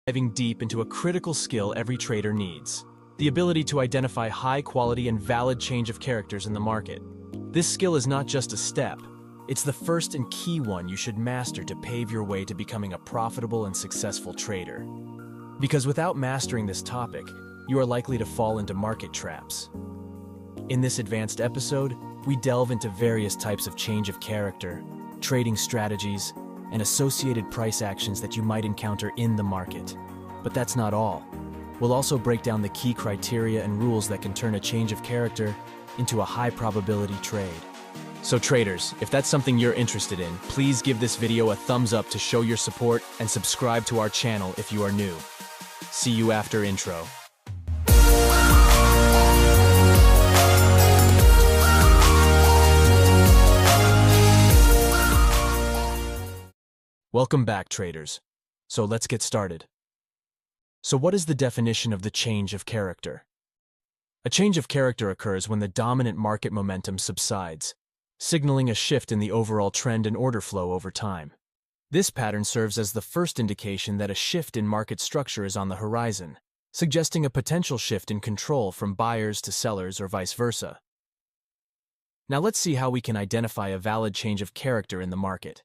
Diving deep into a critical skill every trader needs: the ability to identify high-quality and valid change of characters in the market. This skill is not just a step, it's the first and key one you should master to pave your way to becoming a profitable and successful trader. Because without mastering this topic, you are likely to fall into market traps. In this advanced episode, we delve into various types of change of character, trading strategies, and associated price actions that you might encounter in the market. But that's not all. We'll also break down the key criteria and rules that can turn a change of character into a high-probability trade. So traders, if that's something you're interested in, please give this video a thumbs up to show your support and subscribe to our channel if you are new. See you after intro. Welcome back, traders. So let's get started. So what is the definition of the change of character? A change of character occurs when the dominant market momentum subsides, signaling a shift in the overall trend and order flow over time. This pattern serves as the first indication that a shift in market structure is on the horizon, suggesting a potential shift in control from buyers to sellers or vice versa. Now let's see how we can identify a valid change of character in the market.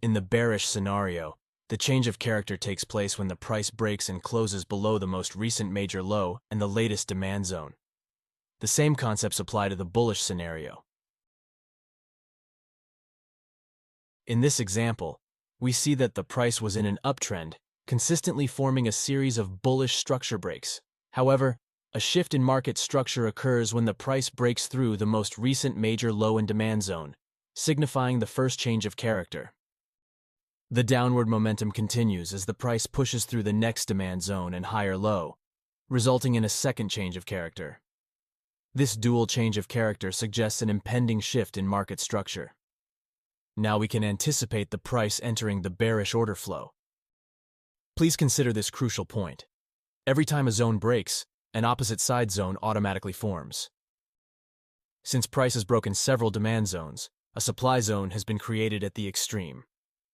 In the bearish scenario, the change of character takes place when the price breaks and closes below the most recent major low and the latest demand zone. The same concepts apply to the bullish scenario. In this example, we see that the price was in an uptrend, consistently forming a series of bullish structure breaks. However, a shift in market structure occurs when the price breaks through the most recent major low and demand zone, signifying the first change of character. The downward momentum continues as the price pushes through the next demand zone and higher low, resulting in a second change of character. This dual change of character suggests an impending shift in market structure. Now we can anticipate the price entering the bearish order flow. Please consider this crucial point. Every time a zone breaks, an opposite side zone automatically forms. Since price has broken several demand zones, a supply zone has been created at the extreme.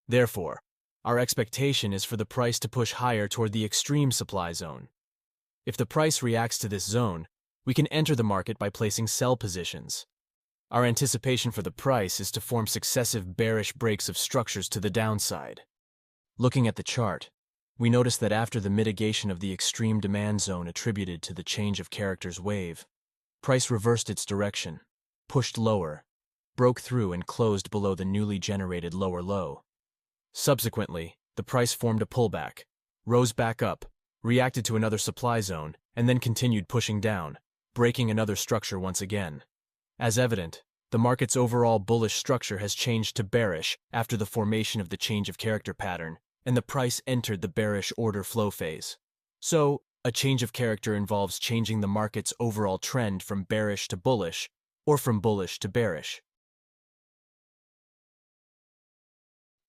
Therefore, our expectation is for the price to push higher toward the extreme supply zone. If the price reacts to this zone, we can enter the market by placing sell positions. Our anticipation for the price is to form successive bearish breaks of structures to the downside. Looking at the chart, we notice that after the mitigation of the extreme demand zone attributed to the change of characters wave, price reversed its direction, pushed lower, broke through and closed below the newly generated lower low. Subsequently, the price formed a pullback, rose back up, reacted to another supply zone, and then continued pushing down, breaking another structure once again. As evident, the market's overall bullish structure has changed to bearish after the formation of the change of character pattern, and the price entered the bearish order flow phase. So, a change of character involves changing the market's overall trend from bearish to bullish, or from bullish to bearish.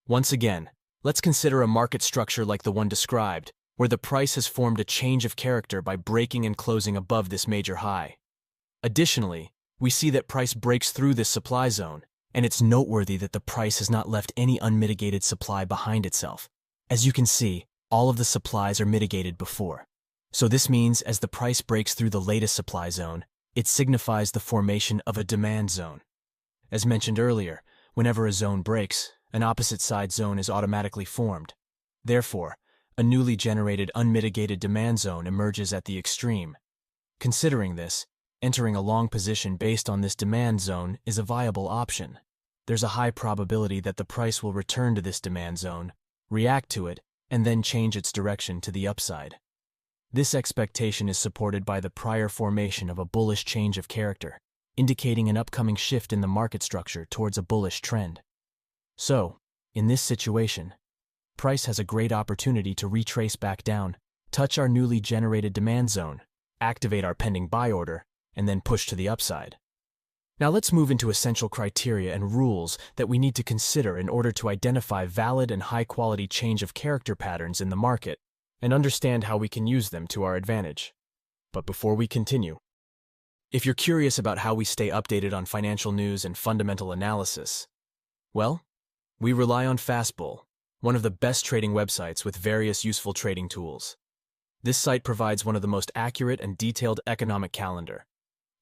Once again, let's consider a market structure like the one described, where the price has formed a change of character by breaking and closing above this major high. Additionally, we see that price breaks through this supply zone, and it's noteworthy that the price has not left any unmitigated supply behind itself. As you can see, all of the supplies are mitigated before. So this means as the price breaks through the latest supply zone, it signifies the formation of a demand zone. As mentioned earlier, whenever a zone breaks, an opposite side zone is automatically formed. Therefore, a newly generated unmitigated demand zone emerges at the extreme. Considering this, entering a long position based on this demand zone is a viable option. There's a high probability that the price will return to this demand zone, react to it, and then change its direction to the upside. This expectation is supported by the prior formation of a bullish change of character, indicating an upcoming shift in the market structure towards a bullish trend. So, in this situation, price has a great opportunity to retrace back down, touch our newly generated demand zone, activate our pending buy order, and then push to the upside. Now let's move into essential criteria and rules that we need to consider in order to identify valid and high-quality change of character patterns in the market and understand how we can use them to our advantage. But before we continue, if you're curious about how we stay updated on financial news and fundamental analysis, well, we rely on Fastbull, one of the best trading websites with various useful trading tools. This site provides one of the most accurate and detailed economic calendar,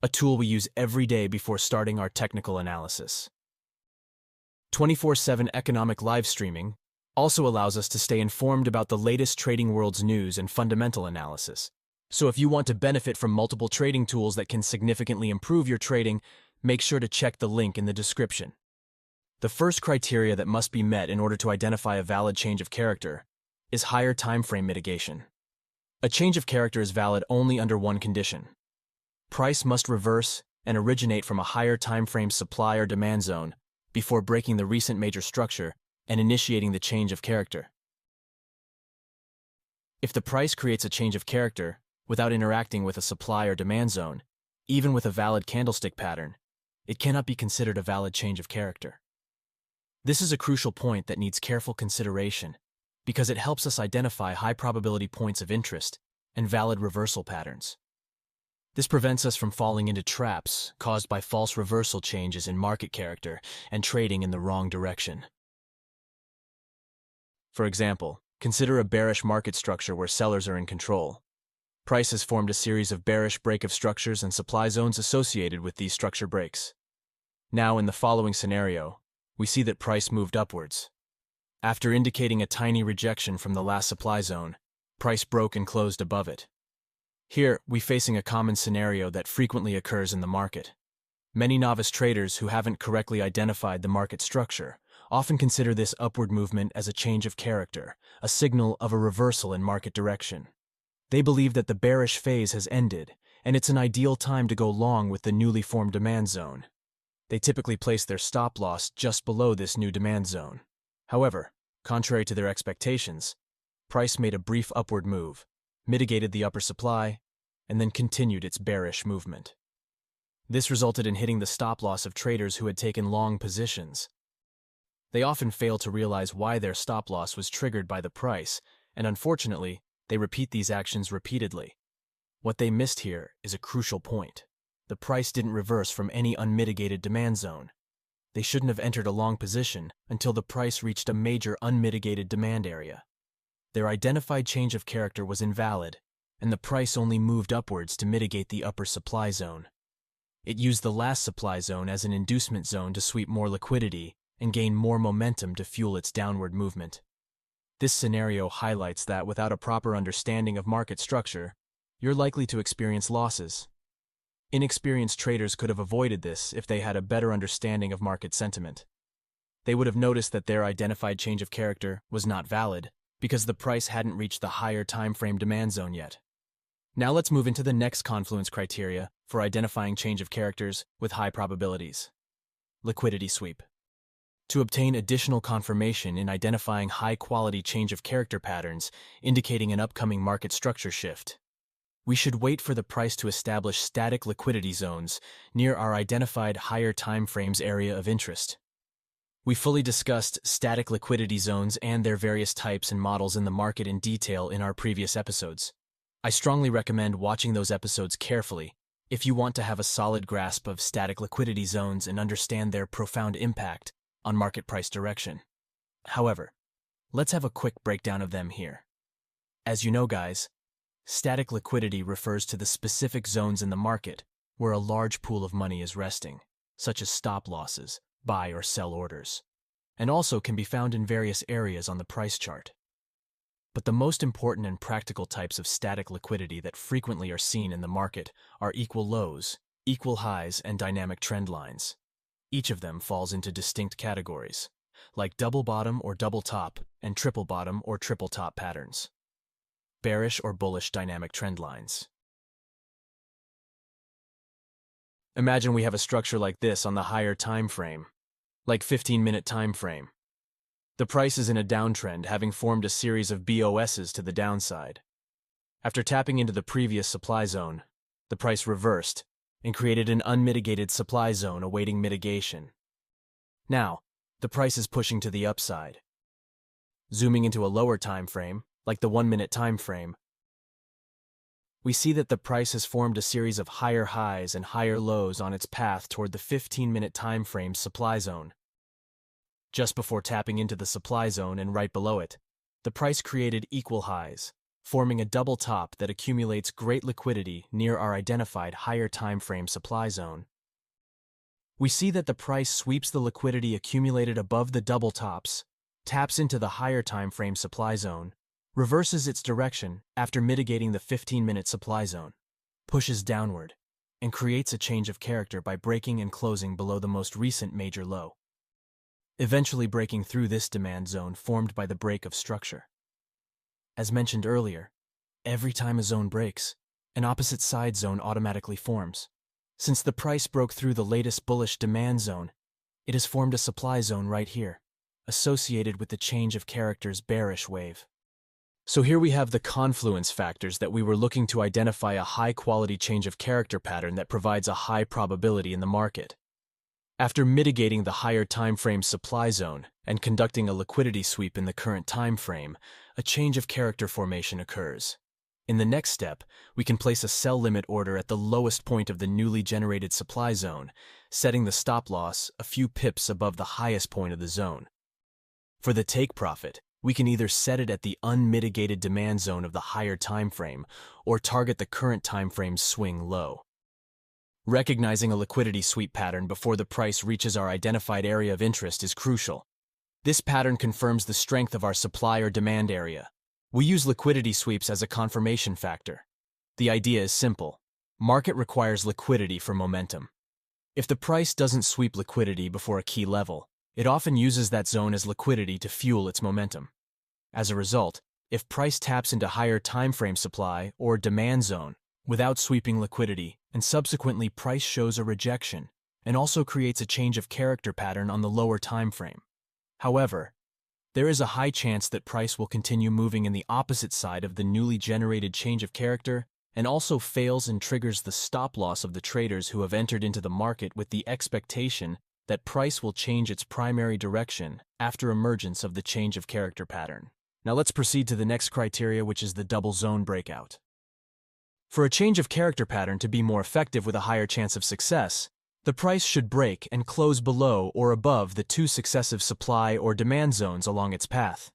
a tool we use every day before starting our technical analysis. 24/7 economic live streaming also allows us to stay informed about the latest trading world's news and fundamental analysis. So if you want to benefit from multiple trading tools that can significantly improve your trading, make sure to check the link in the description. The first criteria that must be met in order to identify a valid change of character is higher time frame mitigation. A change of character is valid only under one condition. Price must reverse and originate from a higher time frame supply or demand zone before breaking the recent major structure and initiating the change of character. If the price creates a change of character without interacting with a supply or demand zone, even with a valid candlestick pattern, it cannot be considered a valid change of character. This is a crucial point that needs careful consideration because it helps us identify high probability points of interest and valid reversal patterns. This prevents us from falling into traps caused by false reversal changes in market character and trading in the wrong direction. For example, consider a bearish market structure where sellers are in control. Price has formed a series of bearish break of structures and supply zones associated with these structure breaks. Now, in the following scenario, we see that price moved upwards. After indicating a tiny rejection from the last supply zone, price broke and closed above it. Here, we're facing a common scenario that frequently occurs in the market. Many novice traders who haven't correctly identified the market structure often consider this upward movement as a change of character, a signal of a reversal in market direction. They believe that the bearish phase has ended, and it's an ideal time to go long with the newly formed demand zone. They typically place their stop loss just below this new demand zone. However, contrary to their expectations, price made a brief upward move, mitigated the upper supply, and then continued its bearish movement. This resulted in hitting the stop loss of traders who had taken long positions. They often fail to realize why their stop loss was triggered by the price, and unfortunately, they repeat these actions repeatedly. What they missed here is a crucial point. The price didn't reverse from any unmitigated demand zone. They shouldn't have entered a long position until the price reached a major unmitigated demand area. Their identified change of character was invalid, and the price only moved upwards to mitigate the upper supply zone. It used the last supply zone as an inducement zone to sweep more liquidity and gain more momentum to fuel its downward movement. This scenario highlights that without a proper understanding of market structure, you're likely to experience losses. Inexperienced traders could have avoided this if they had a better understanding of market sentiment. They would have noticed that their identified change of character was not valid because the price hadn't reached the higher time frame demand zone yet. Now let's move into the next confluence criteria for identifying change of characters with high probabilities. Liquidity sweep. To obtain additional confirmation in identifying high-quality change of character patterns indicating an upcoming market structure shift, we should wait for the price to establish static liquidity zones near our identified higher time frames area of interest. We fully discussed static liquidity zones and their various types and models in the market in detail in our previous episodes. I strongly recommend watching those episodes carefully if you want to have a solid grasp of static liquidity zones and understand their profound impact on market price direction. However, let's have a quick breakdown of them here. As you know, guys, static liquidity refers to the specific zones in the market where a large pool of money is resting, such as stop losses, buy or sell orders, and also can be found in various areas on the price chart. But the most important and practical types of static liquidity that frequently are seen in the market are equal lows, equal highs, and dynamic trend lines. Each of them falls into distinct categories, like double bottom or double top and triple bottom or triple top patterns. Bearish or bullish dynamic trend lines. Imagine we have a structure like this on the higher time frame, like 15-minute time frame. The price is in a downtrend, having formed a series of BOSs to the downside. After tapping into the previous supply zone, the price reversed and created an unmitigated supply zone awaiting mitigation. Now, the price is pushing to the upside. Zooming into a lower time frame, like the 1-minute time frame, we see that the price has formed a series of higher highs and higher lows on its path toward the 15-minute time frame supply zone. Just before tapping into the supply zone and right below it, the price created equal highs, forming a double top that accumulates great liquidity near our identified higher time frame supply zone. We see that the price sweeps the liquidity accumulated above the double tops, taps into the higher time frame supply zone, reverses its direction after mitigating the 15-minute supply zone, pushes downward, and creates a change of character by breaking and closing below the most recent major low, eventually breaking through this demand zone formed by the break of structure. As mentioned earlier, every time a zone breaks, an opposite side zone automatically forms. Since the price broke through the latest bullish demand zone, it has formed a supply zone right here, associated with the change of character's bearish wave. So here we have the confluence factors that we were looking to identify a high-quality change of character pattern that provides a high probability in the market. After mitigating the higher time frame supply zone and conducting a liquidity sweep in the current time frame, a change of character formation occurs. In the next step, we can place a sell limit order at the lowest point of the newly generated supply zone, setting the stop loss a few pips above the highest point of the zone. For the take profit, we can either set it at the unmitigated demand zone of the higher time frame or target the current time frame's swing low. Recognizing a liquidity sweep pattern before the price reaches our identified area of interest is crucial. This pattern confirms the strength of our supply or demand area. We use liquidity sweeps as a confirmation factor. The idea is simple. Market requires liquidity for momentum. If the price doesn't sweep liquidity before a key level, it often uses that zone as liquidity to fuel its momentum. As a result, if price taps into higher time frame supply or demand zone without sweeping liquidity and subsequently price shows a rejection and also creates a change of character pattern on the lower time frame. However, there is a high chance that price will continue moving in the opposite side of the newly generated change of character and also fails and triggers the stop loss of the traders who have entered into the market with the expectation that price will change its primary direction after emergence of the change of character pattern. Now let's proceed to the next criteria, which is the double zone breakout. For a change of character pattern to be more effective with a higher chance of success, the price should break and close below or above the two successive supply or demand zones along its path.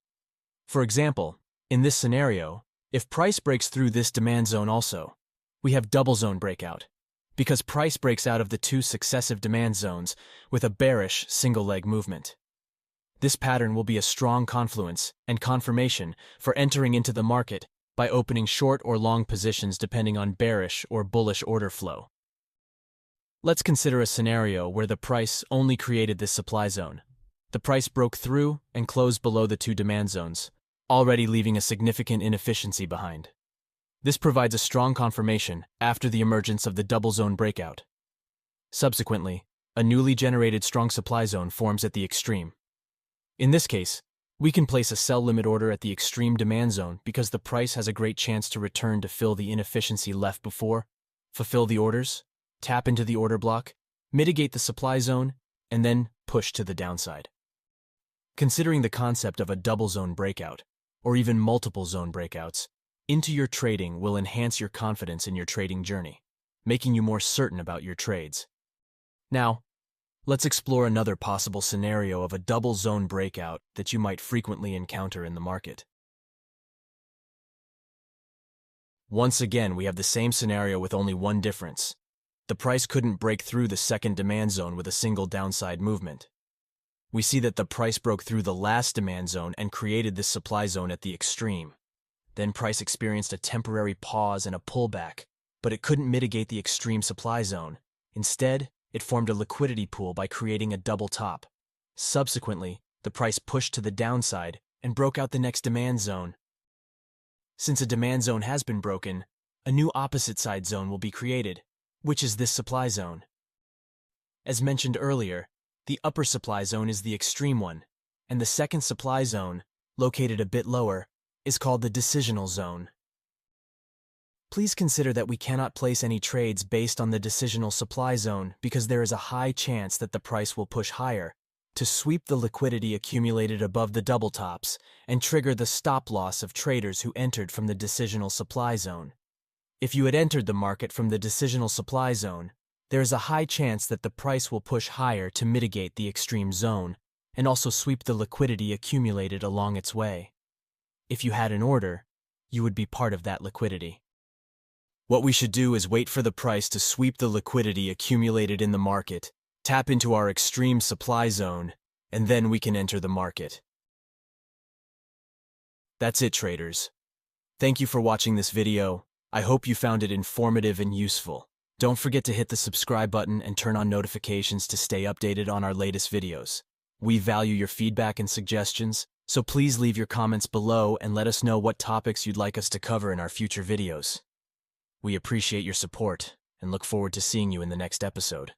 For example, in this scenario, if price breaks through this demand zone also, we have double zone breakout, because price breaks out of the two successive demand zones with a bearish single leg movement. This pattern will be a strong confluence and confirmation for entering into the market by opening short or long positions depending on bearish or bullish order flow. Let's consider a scenario where the price only created this supply zone. The price broke through and closed below the two demand zones, already leaving a significant inefficiency behind. This provides a strong confirmation after the emergence of the double zone breakout. Subsequently, a newly generated strong supply zone forms at the extreme. In this case, we can place a sell limit order at the extreme demand zone because the price has a great chance to return to fill the inefficiency left before, fulfill the orders, tap into the order block, mitigate the supply zone, and then push to the downside. Considering the concept of a double zone breakout, or even multiple zone breakouts, into your trading will enhance your confidence in your trading journey, making you more certain about your trades. Now, let's explore another possible scenario of a double zone breakout that you might frequently encounter in the market. Once again, we have the same scenario with only one difference. The price couldn't break through the second demand zone with a single downside movement. We see that the price broke through the last demand zone and created this supply zone at the extreme. Then price experienced a temporary pause and a pullback, but it couldn't mitigate the extreme supply zone. Instead, it formed a liquidity pool by creating a double top. Subsequently, the price pushed to the downside and broke out the next demand zone. Since a demand zone has been broken, a new opposite side zone will be created, which is this supply zone. As mentioned earlier, the upper supply zone is the extreme one, and the second supply zone, located a bit lower, is called the decisional zone. Please consider that we cannot place any trades based on the decisional supply zone because there is a high chance that the price will push higher to sweep the liquidity accumulated above the double tops and trigger the stop loss of traders who entered from the decisional supply zone. If you had entered the market from the decisional supply zone, there is a high chance that the price will push higher to mitigate the extreme zone and also sweep the liquidity accumulated along its way. If you had an order, you would be part of that liquidity. What we should do is wait for the price to sweep the liquidity accumulated in the market, tap into our extreme supply zone, and then we can enter the market. That's it, traders. Thank you for watching this video. I hope you found it informative and useful. Don't forget to hit the subscribe button and turn on notifications to stay updated on our latest videos. We value your feedback and suggestions, so please leave your comments below and let us know what topics you'd like us to cover in our future videos. We appreciate your support and look forward to seeing you in the next episode.